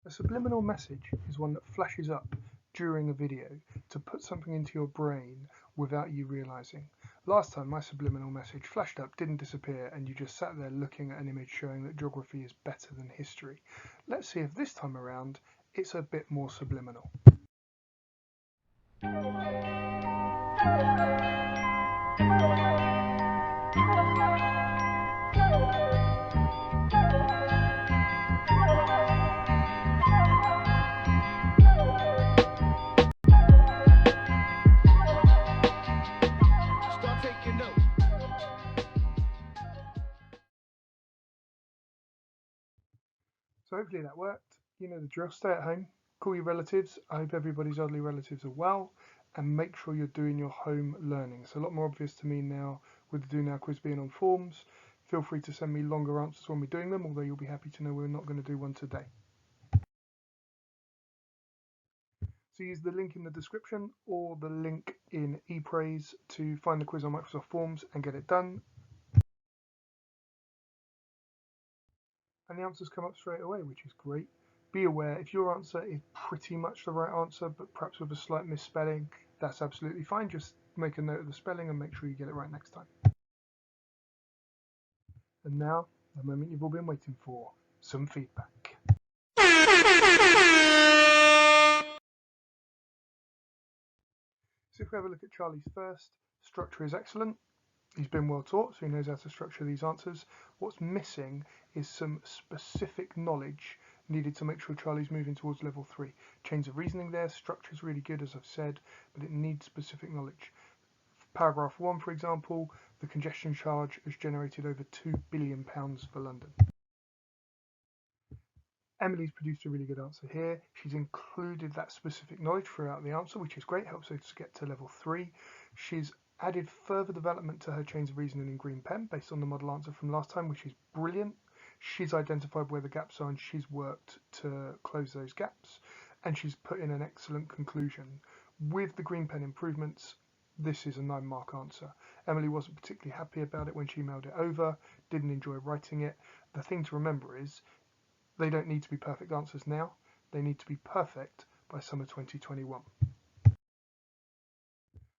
A subliminal message is one that flashes up during a video to put something into your brain without you realizing. Last time my subliminal message flashed up, didn't disappear, and you just sat there looking at an image showing that geography is better than history. Let's see if this time around it's a bit more subliminal. So hopefully that worked. You know the drill, stay at home, call your relatives. I hope everybody's elderly relatives are well, and make sure you're doing your home learning. It's a lot more obvious to me now with the Do Now quiz being on forms. Feel free to send me longer answers when we're doing them, although you'll be happy to know we're not going to do one today. So use the link in the description or the link in ePraise to find the quiz on Microsoft Forms and get it done. And the answers come up straight away, which is great. Be aware, if your answer is pretty much the right answer, but perhaps with a slight misspelling, that's absolutely fine. Just make a note of the spelling and make sure you get it right next time. And now, the moment you've all been waiting for, some feedback. So if we have a look at Charlie's first, structure is excellent. He's been well taught, so he knows how to structure these answers. What's missing is some specific knowledge needed to make sure Charlie's moving towards level 3. Chains of reasoning there, structure's really good, as I've said, but it needs specific knowledge. Paragraph 1, for example, the congestion charge has generated over £2 billion for London. Emily's produced a really good answer here. She's included that specific knowledge throughout the answer, which is great, helps her to get to level 3. She's added further development to her chains of reasoning in green pen based on the model answer from last time, which is brilliant. She's identified where the gaps are and she's worked to close those gaps, and she's put in an excellent conclusion. With the green pen improvements, this is a 9-mark answer. Emily wasn't particularly happy about it when she emailed it over, didn't enjoy writing it. The thing to remember is they don't need to be perfect answers now, they need to be perfect by summer 2021.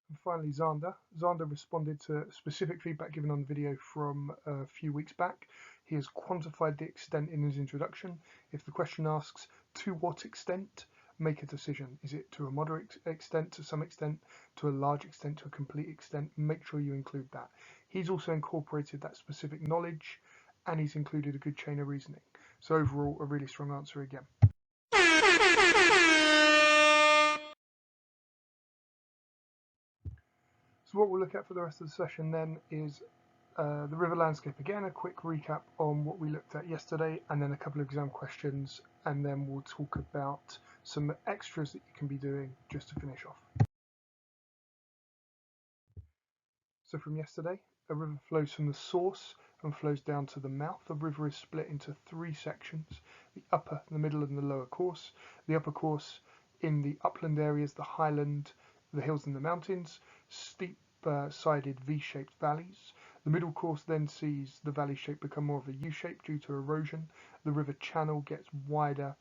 And finally, Zander. Zander responded to specific feedback given on the video from a few weeks back. He has quantified the extent in his introduction. If the question asks, to what extent, make a decision. Is it to a moderate extent, to some extent, to a large extent, to a complete extent? Make sure you include that. He's also incorporated that specific knowledge, and he's included a good chain of reasoning. So overall, a really strong answer again. So what we'll look at for the rest of the session then is the river landscape again, a quick recap on what we looked at yesterday, and then a couple of exam questions, and then we'll talk about some extras that you can be doing just to finish off. So from yesterday, a river flows from the source and flows down to the mouth. The river is split into 3 sections, the upper, the middle and the lower course. The upper course in the upland areas, the highland, the hills and the mountains, steep sided V-shaped valleys. The middle course then sees the valley shape become more of a U-shape due to erosion. The river channel gets wider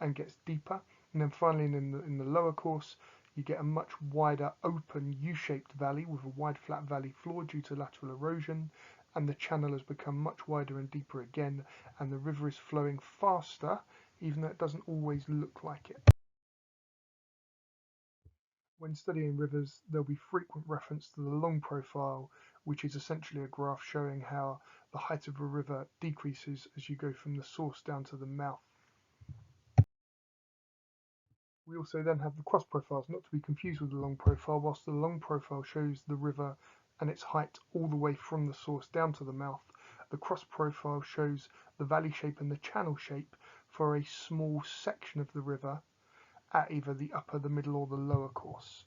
and gets deeper. And then finally in the lower course, you get a much wider open U-shaped valley with a wide flat valley floor due to lateral erosion, and the channel has become much wider and deeper again, and the river is flowing faster even though it doesn't always look like it. When studying rivers, there'll be frequent reference to the long profile, which is essentially a graph showing how the height of a river decreases as you go from the source down to the mouth. We also then have the cross profiles, not to be confused with the long profile. Whilst the long profile shows the river and its height all the way from the source down to the mouth, the cross profile shows the valley shape and the channel shape for a small section of the river at either the upper, the middle or the lower course.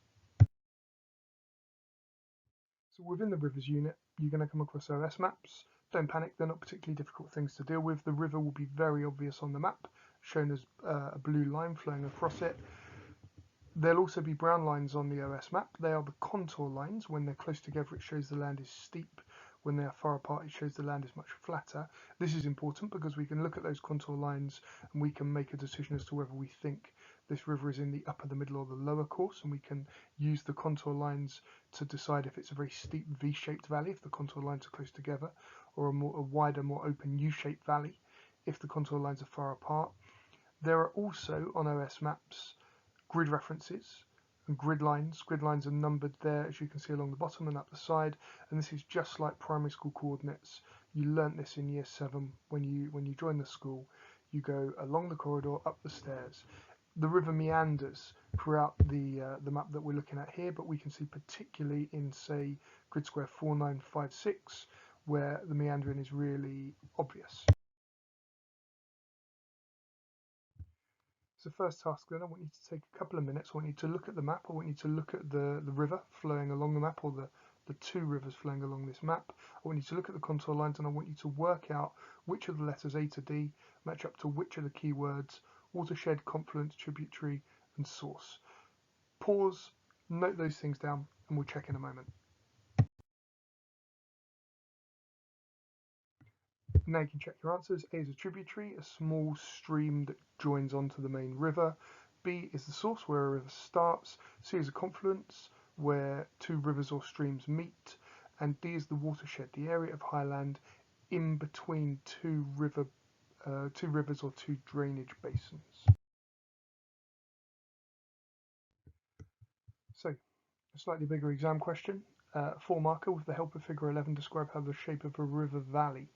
So within the rivers unit, you're going to come across OS maps. Don't panic, they're not particularly difficult things to deal with. The river will be very obvious on the map, shown as a blue line flowing across it. There'll also be brown lines on the OS map. They are the contour lines. When they're close together, it shows the land is steep. When they are far apart, it shows the land is much flatter. This is important because we can look at those contour lines and we can make a decision as to whether we think this river is in the upper, the middle, or the lower course, and we can use the contour lines to decide if it's a very steep V-shaped valley, if the contour lines are close together, or a wider, more open U-shaped valley, if the contour lines are far apart. There are also, on OS maps, grid references and grid lines. Grid lines are numbered there, as you can see, along the bottom and up the side, and this is just like primary school coordinates. You learnt this in year 7 when you join the school. You go along the corridor, up the stairs. The river meanders throughout the map that we're looking at here, but we can see particularly in, say, grid square 4956, where the meandering is really obvious. So first task then, I want you to take a couple of minutes. I want you to look at the map. I want you to look at the river flowing along the map, or the two rivers flowing along this map. I want you to look at the contour lines, and I want you to work out which of the letters A to D match up to which of the keywords: watershed, confluence, tributary, and source. Pause, note those things down, and we'll check in a moment. Now you can check your answers. A is a tributary, a small stream that joins onto the main river. B is the source, where a river starts. C is a confluence, where two rivers or streams meet. And D is the watershed, the area of highland in between two rivers or two drainage basins. So, a slightly bigger exam question. 4-marker, with the help of figure 11, describe how the shape of a river valley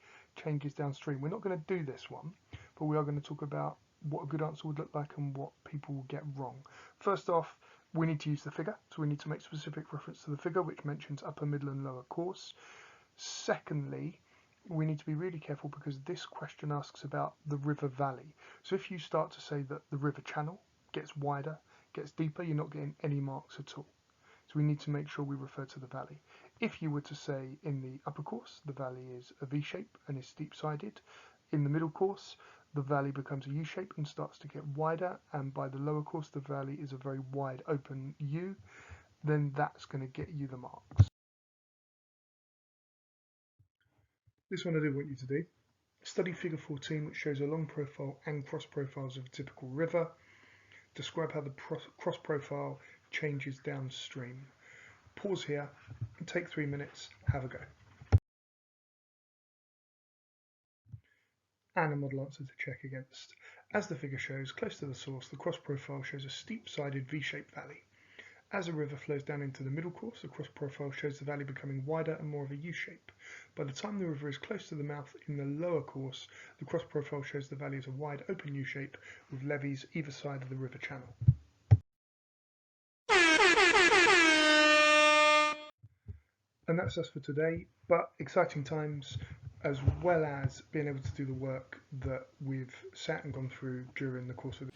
changes downstream. We're not going to do this one, but we are going to talk about what a good answer would look like and what people will get wrong. First off, we need to use the figure, so we need to make specific reference to the figure, which mentions upper, middle, and lower course. Secondly, we need to be really careful because this question asks about the river valley. So if you start to say that the river channel gets wider, gets deeper, you're not getting any marks at all. So we need to make sure we refer to the valley. If you were to say in the upper course, the valley is a V shape and is steep-sided. In the middle course, the valley becomes a U shape and starts to get wider. And by the lower course, the valley is a very wide open U. Then that's going to get you the marks. This one I do want you to do. Study figure 14, which shows a long profile and cross profiles of a typical river. Describe how the cross profile changes downstream. Pause here and take 3 minutes, have a go. And a model answer to check against. As the figure shows, close to the source, the cross profile shows a steep-sided V-shaped valley. As a river flows down into the middle course, the cross profile shows the valley becoming wider and more of a U-shape. By the time the river is close to the mouth in the lower course, the cross profile shows the valley as a wide open U-shape with levees either side of the river channel. And that's us for today, but exciting times, as well as being able to do the work that we've sat and gone through during the course of